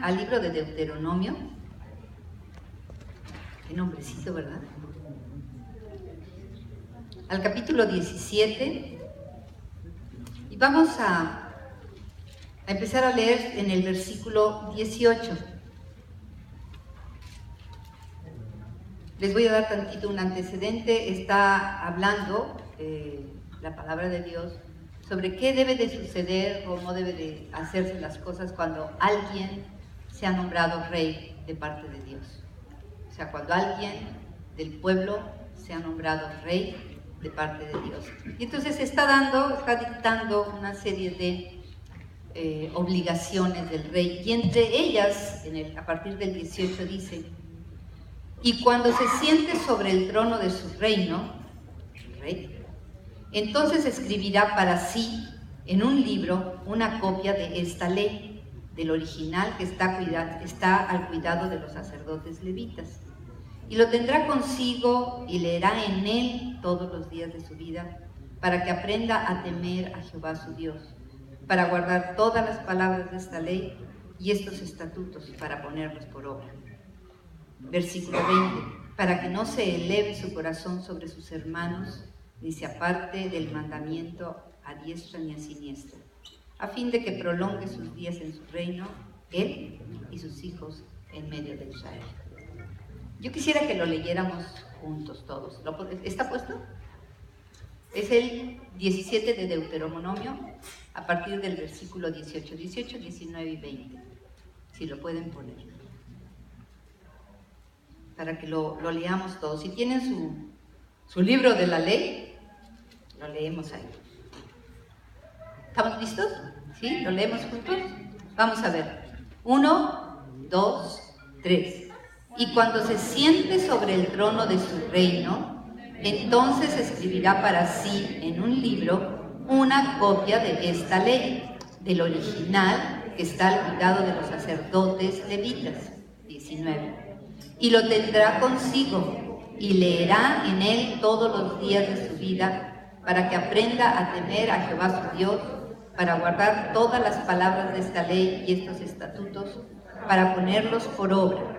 al libro de Deuteronomio. Qué nombrecito, ¿verdad? Al capítulo 17. Y vamos a empezar a leer en el versículo 18. Les voy a dar tantito un antecedente. Está hablando la palabra de Dios sobre qué debe de suceder, cómo debe de hacerse las cosas cuando alguien se ha nombrado rey de parte de Dios. O sea, cuando alguien del pueblo se ha nombrado rey de parte de Dios. Y entonces está dictando una serie de obligaciones del rey, y entre ellas, a partir del 18 dice: y cuando se siente sobre el trono de su reino, el rey, entonces escribirá para sí en un libro una copia de esta ley, del original que está al cuidado de los sacerdotes levitas. Y lo tendrá consigo y leerá en él todos los días de su vida, para que aprenda a temer a Jehová su Dios, para guardar todas las palabras de esta ley y estos estatutos, para ponerlos por obra. Versículo 20: para que no se eleve su corazón sobre sus hermanos, ni se aparte del mandamiento a diestra ni a siniestra, a fin de que prolongue sus días en su reino, él y sus hijos en medio de Israel. Yo quisiera que lo leyéramos juntos todos. ¿Está puesto? Es el 17 de Deuteronomio, a partir del versículo 18, 19 y 20. Si lo pueden poner, para que lo leamos todos. Si tienen su libro de la ley, lo leemos ahí. ¿Estamos listos? ¿Sí? ¿Lo leemos juntos? Vamos a ver. 1, 2, 3. Y cuando se siente sobre el trono de su reino, entonces escribirá para sí en un libro una copia de esta ley, del original que está al cuidado de los sacerdotes levitas. 19. Y lo tendrá consigo y leerá en él todos los días de su vida, para que aprenda a temer a Jehová su Dios, para guardar todas las palabras de esta ley y estos estatutos, para ponerlos por obra,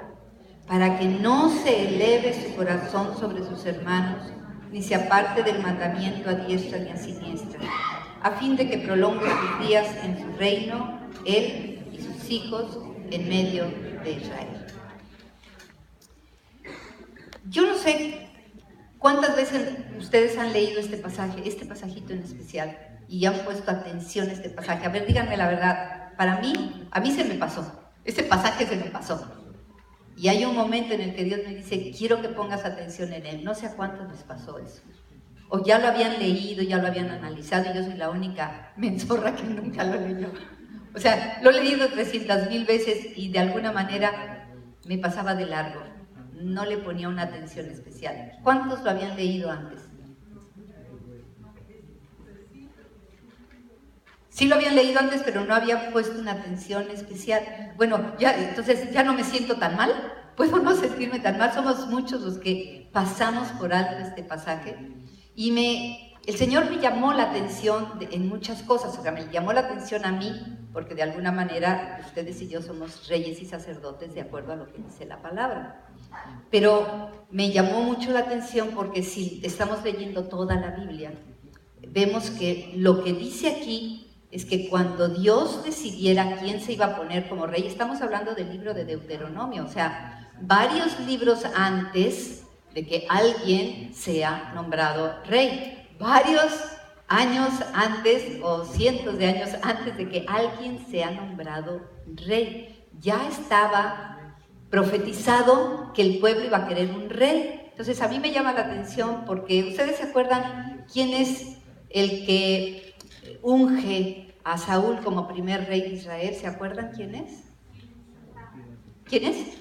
para que no se eleve su corazón sobre sus hermanos, ni se aparte del mandamiento a diestra ni a siniestra, a fin de que prolongue sus días en su reino, él y sus hijos en medio de Israel. Yo no sé cuántas veces ustedes han leído este pasajito en especial, y han puesto atención a este pasaje. A ver, díganme la verdad. A mí se me pasó. Este pasaje se me pasó. Y hay un momento en el que Dios me dice: quiero que pongas atención en él. No sé a cuántos les pasó eso. O ya lo habían leído, ya lo habían analizado, y yo soy la única menzorra que nunca lo leyó. O sea, lo he leído 300,000 veces y de alguna manera me pasaba de largo. No le ponía una atención especial. ¿Cuántos lo habían leído antes? Sí lo habían leído antes, pero no había puesto una atención especial. Bueno, entonces ya no me siento tan mal. Puedo no sentirme tan mal. Somos muchos los que pasamos por alto este pasaje. Y el Señor me llamó la atención en muchas cosas. O sea, me llamó la atención a mí, porque de alguna manera ustedes y yo somos reyes y sacerdotes de acuerdo a lo que dice la palabra. Pero me llamó mucho la atención porque si estamos leyendo toda la Biblia, vemos que lo que dice aquí es que cuando Dios decidiera quién se iba a poner como rey, estamos hablando del libro de Deuteronomio, o sea, varios libros antes de que alguien sea nombrado rey, varios años antes o cientos de años antes de que alguien sea nombrado rey, ya estaba profetizado que el pueblo iba a querer un rey. Entonces a mí me llama la atención porque ustedes se acuerdan quién es el que unge a Saúl como primer rey de Israel. ¿Se acuerdan quién es? ¿Quién es?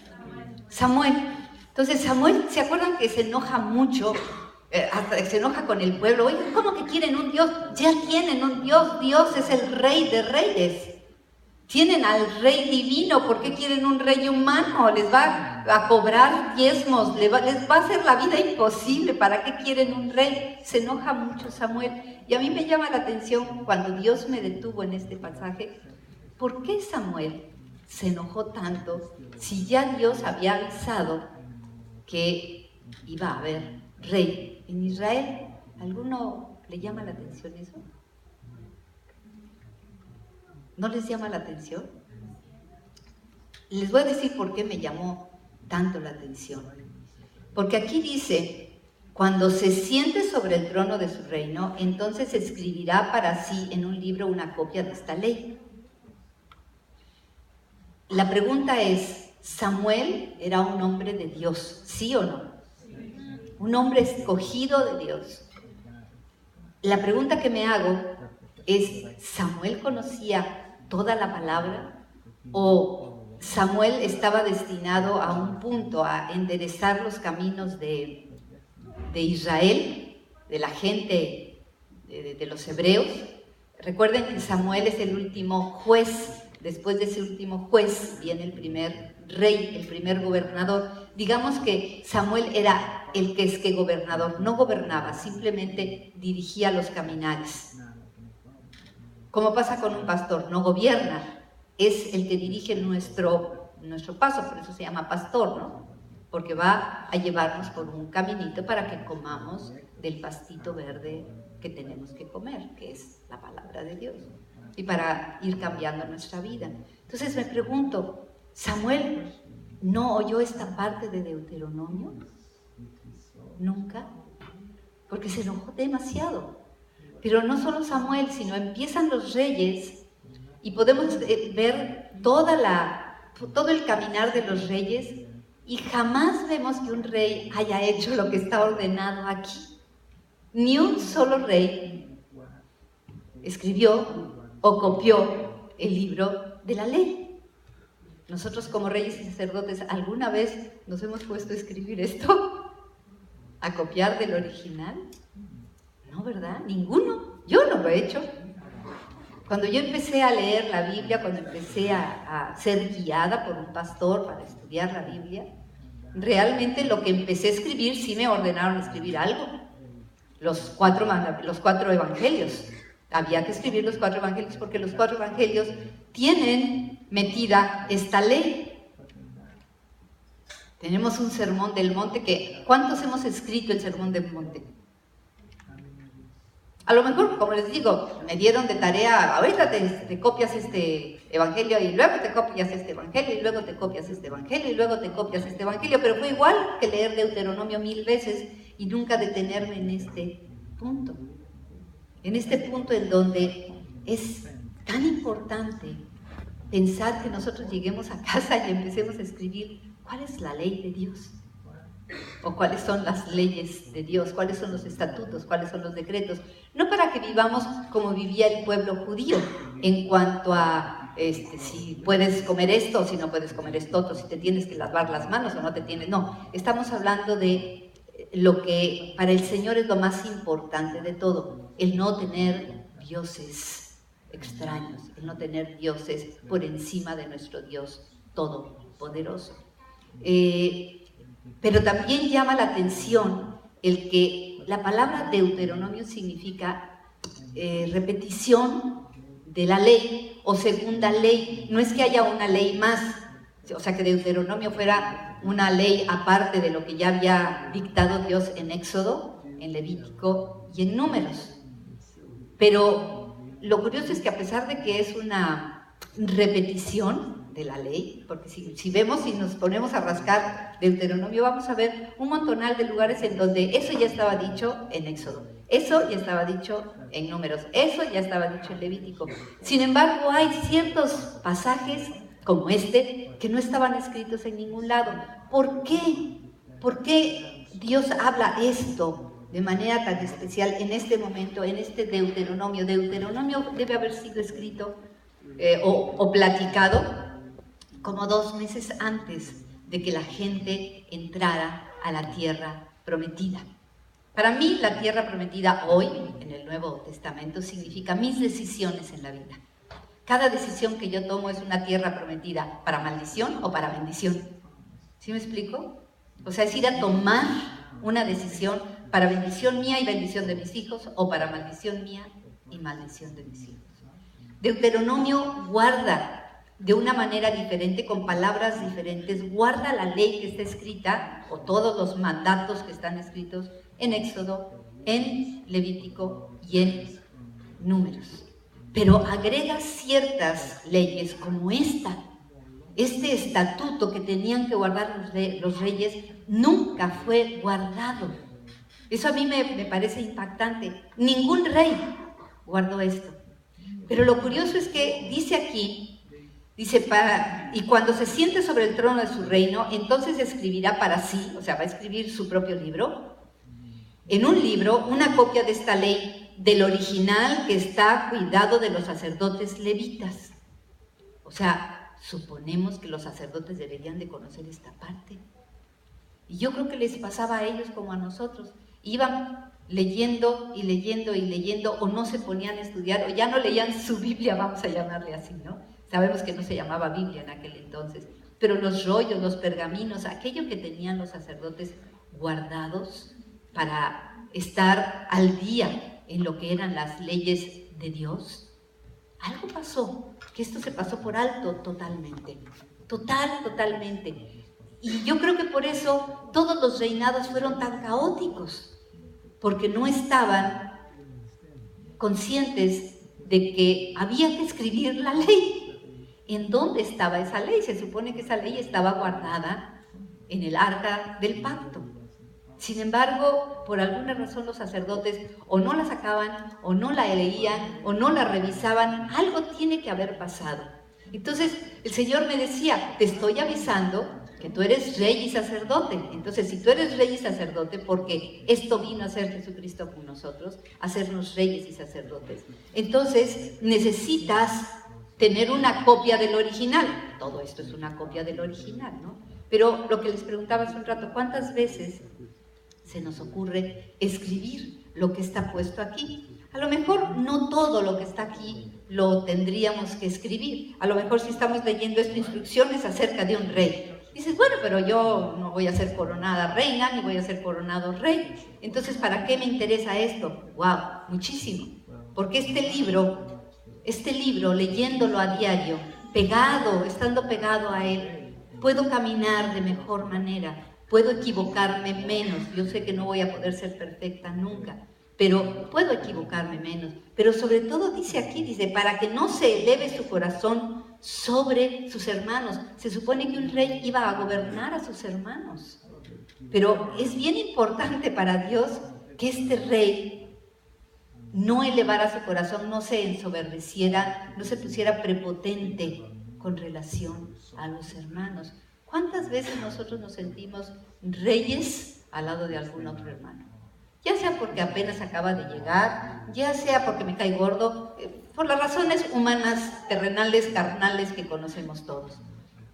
Samuel. Entonces Samuel, ¿se acuerdan que se enoja mucho? Hasta se enoja con el pueblo. Oye, ¿cómo que quieren un Dios? Ya tienen un Dios. Dios es el rey de reyes. Tienen al rey divino. ¿Por qué quieren un rey humano? Les va a cobrar diezmos, les va a hacer la vida imposible. ¿Para qué quieren un rey? Se enoja mucho Samuel. Y a mí me llama la atención cuando Dios me detuvo en este pasaje. ¿Por qué Samuel se enojó tanto si ya Dios había avisado que iba a haber rey en Israel? ¿Alguno le llama la atención eso? ¿No les llama la atención? Les voy a decir por qué me llamó tanto la atención. Porque aquí dice, cuando se siente sobre el trono de su reino, entonces escribirá para sí en un libro una copia de esta ley. La pregunta es, ¿Samuel era un hombre de Dios? ¿Sí o no? Un hombre escogido de Dios. La pregunta que me hago es, ¿Samuel conocía toda la palabra? ¿O Samuel estaba destinado a un punto, a enderezar los caminos de Israel, de la gente, de los hebreos? Recuerden que Samuel es el último juez. Después de ese último juez viene el primer rey, el primer gobernador. Digamos que Samuel era el que es que gobernador, no gobernaba, simplemente dirigía los caminares. ¿Cómo pasa con un pastor? No gobierna, es el que dirige nuestro paso, por eso se llama pastor, ¿no? Porque va a llevarnos por un caminito para que comamos del pastito verde que tenemos que comer, que es la palabra de Dios, y para ir cambiando nuestra vida. Entonces me pregunto, ¿Samuel no oyó esta parte de Deuteronomio? Nunca, porque se enojó demasiado. Pero no solo Samuel, sino empiezan los reyes y podemos ver todo el caminar de los reyes, y jamás vemos que un rey haya hecho lo que está ordenado aquí. Ni un solo rey escribió o copió el libro de la ley. Nosotros como reyes y sacerdotes, ¿alguna vez nos hemos puesto a escribir esto? ¿A copiar del original? No, ¿verdad? Ninguno. Yo no lo he hecho. Cuando yo empecé a leer la Biblia, cuando empecé a ser guiada por un pastor para estudiar la Biblia, realmente lo que empecé a escribir, sí me ordenaron escribir algo. Los cuatro evangelios. Había que escribir los 4 evangelios porque los 4 evangelios tienen metida esta ley. Tenemos un sermón del monte que... ¿Cuántos hemos escrito el sermón del monte? A lo mejor, como les digo, me dieron de tarea, ahorita te copias este evangelio y luego te copias este evangelio y luego te copias este evangelio y luego te copias este evangelio, pero fue igual que leer Deuteronomio 1000 veces y nunca detenerme en este punto. En este punto en donde es tan importante pensar que nosotros lleguemos a casa y empecemos a escribir cuál es la ley de Dios, o cuáles son las leyes de Dios, cuáles son los estatutos, cuáles son los decretos, no para que vivamos como vivía el pueblo judío en cuanto a si puedes comer esto o si no puedes comer esto otro, si te tienes que lavar las manos o no te tienes, no, estamos hablando de lo que para el Señor es lo más importante de todo, el no tener dioses extraños, el no tener dioses por encima de nuestro Dios todopoderoso. Pero también llama la atención el que la palabra Deuteronomio significa repetición de la ley o segunda ley. No es que haya una ley más, o sea que Deuteronomio fuera una ley aparte de lo que ya había dictado Dios en Éxodo, en Levítico y en Números. Pero lo curioso es que a pesar de que es una repetición de la ley, porque si vemos y nos ponemos a rascar Deuteronomio, vamos a ver un montonal de lugares en donde eso ya estaba dicho en Éxodo, eso ya estaba dicho en Números, eso ya estaba dicho en Levítico. Sin embargo, hay ciertos pasajes como este que no estaban escritos en ningún lado. ¿Por qué? ¿Por qué Dios habla esto de manera tan especial en este momento, en este Deuteronomio? Deuteronomio debe haber sido escrito o platicado como 2 meses antes de que la gente entrara a la tierra prometida. Para mí, la tierra prometida hoy, en el Nuevo Testamento, significa mis decisiones en la vida. Cada decisión que yo tomo es una tierra prometida para maldición o para bendición. ¿Sí me explico? O sea, es ir a tomar una decisión para bendición mía y bendición de mis hijos, o para maldición mía y maldición de mis hijos. Deuteronomio guarda de una manera diferente, con palabras diferentes, guarda la ley que está escrita, o todos los mandatos que están escritos en Éxodo, en Levítico y en Números. Pero agrega ciertas leyes como esta. Este estatuto que tenían que guardar los reyes nunca fue guardado. Eso a mí me parece impactante. Ningún rey guardó esto. Pero lo curioso es que dice aquí, y cuando se siente sobre el trono de su reino, entonces escribirá para sí, o sea, va a escribir su propio libro, en un libro, una copia de esta ley del original que está a cuidado de los sacerdotes levitas. O sea, suponemos que los sacerdotes deberían de conocer esta parte. Y yo creo que les pasaba a ellos como a nosotros. Iban leyendo y leyendo y leyendo, o no se ponían a estudiar, o ya no leían su Biblia, vamos a llamarle así, ¿no? Sabemos que no se llamaba Biblia en aquel entonces, pero los rollos, los pergaminos, aquello que tenían los sacerdotes guardados para estar al día en lo que eran las leyes de Dios. Algo pasó, que esto se pasó por alto totalmente, totalmente. Y yo creo que por eso todos los reinados fueron tan caóticos, porque no estaban conscientes de que había que escribir la ley. ¿En dónde estaba esa ley? Se supone que esa ley estaba guardada en el arca del pacto. Sin embargo, por alguna razón los sacerdotes o no la sacaban, o no la leían, o no la revisaban. Algo tiene que haber pasado. Entonces el Señor me decía, te estoy avisando que tú eres rey y sacerdote. Entonces, si tú eres rey y sacerdote, porque esto vino a ser Jesucristo con nosotros, a hacernos reyes y sacerdotes, entonces necesitas tener una copia del original. Todo esto es una copia del original, ¿no? Pero lo que les preguntaba hace un rato, ¿cuántas veces se nos ocurre escribir lo que está puesto aquí? A lo mejor no todo lo que está aquí lo tendríamos que escribir. A lo mejor si estamos leyendo esta instrucciones acerca de un rey, dices, bueno, pero yo no voy a ser coronada reina, ni voy a ser coronado rey. Entonces, ¿para qué me interesa esto? ¡Wow! Muchísimo. Porque este libro, leyéndolo a diario, estando pegado a él, puedo caminar de mejor manera, puedo equivocarme menos. Yo sé que no voy a poder ser perfecta nunca, pero puedo equivocarme menos. Pero sobre todo dice para que no se eleve su corazón sobre sus hermanos. Se supone que un rey iba a gobernar a sus hermanos, pero es bien importante para Dios que este rey no elevara su corazón, no se ensoberbeciera, no se pusiera prepotente con relación a los hermanos. ¿Cuántas veces nosotros nos sentimos reyes al lado de algún otro hermano? Ya sea porque apenas acaba de llegar, ya sea porque me cae gordo, por las razones humanas, terrenales, carnales que conocemos todos.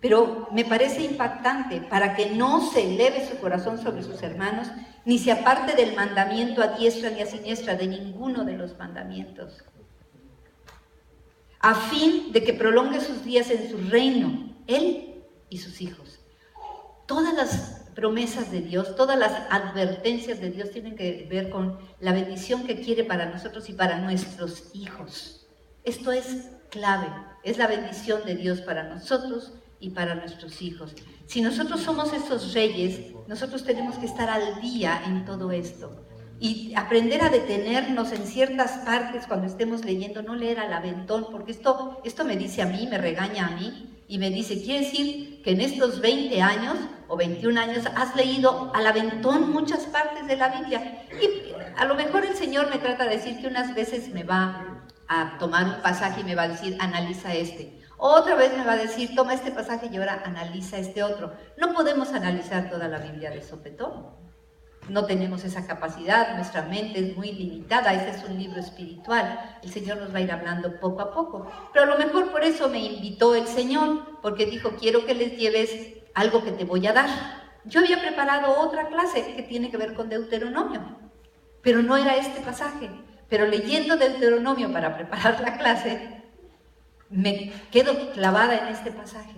Pero me parece impactante, para que no se eleve su corazón sobre sus hermanos, ni se aparte del mandamiento a diestra ni a siniestra, de ninguno de los mandamientos, a fin de que prolongue sus días en su reino, él y sus hijos. Todas las promesas de Dios, todas las advertencias de Dios tienen que ver con la bendición que quiere para nosotros y para nuestros hijos. Esto es clave, es la bendición de Dios para nosotros y para nuestros hijos. Si nosotros somos esos reyes, nosotros tenemos que estar al día en todo esto y aprender a detenernos en ciertas partes cuando estemos leyendo, no leer al aventón, porque esto me dice a mí, me regaña a mí, y me dice, quiere decir que en estos 20 años o 21 años has leído al aventón muchas partes de la Biblia. Y a lo mejor el Señor me trata de decir que unas veces me va a tomar un pasaje y me va a decir, analiza este. Otra vez me va a decir, toma este pasaje y ahora analiza este otro. No podemos analizar toda la Biblia de sopetón. No tenemos esa capacidad, nuestra mente es muy limitada, este es un libro espiritual, el Señor nos va a ir hablando poco a poco, pero a lo mejor por eso me invitó el Señor, porque dijo, quiero que les lleves algo que te voy a dar. Yo había preparado otra clase que tiene que ver con Deuteronomio, pero no era este pasaje, pero leyendo Deuteronomio para preparar la clase, me quedo clavada en este pasaje.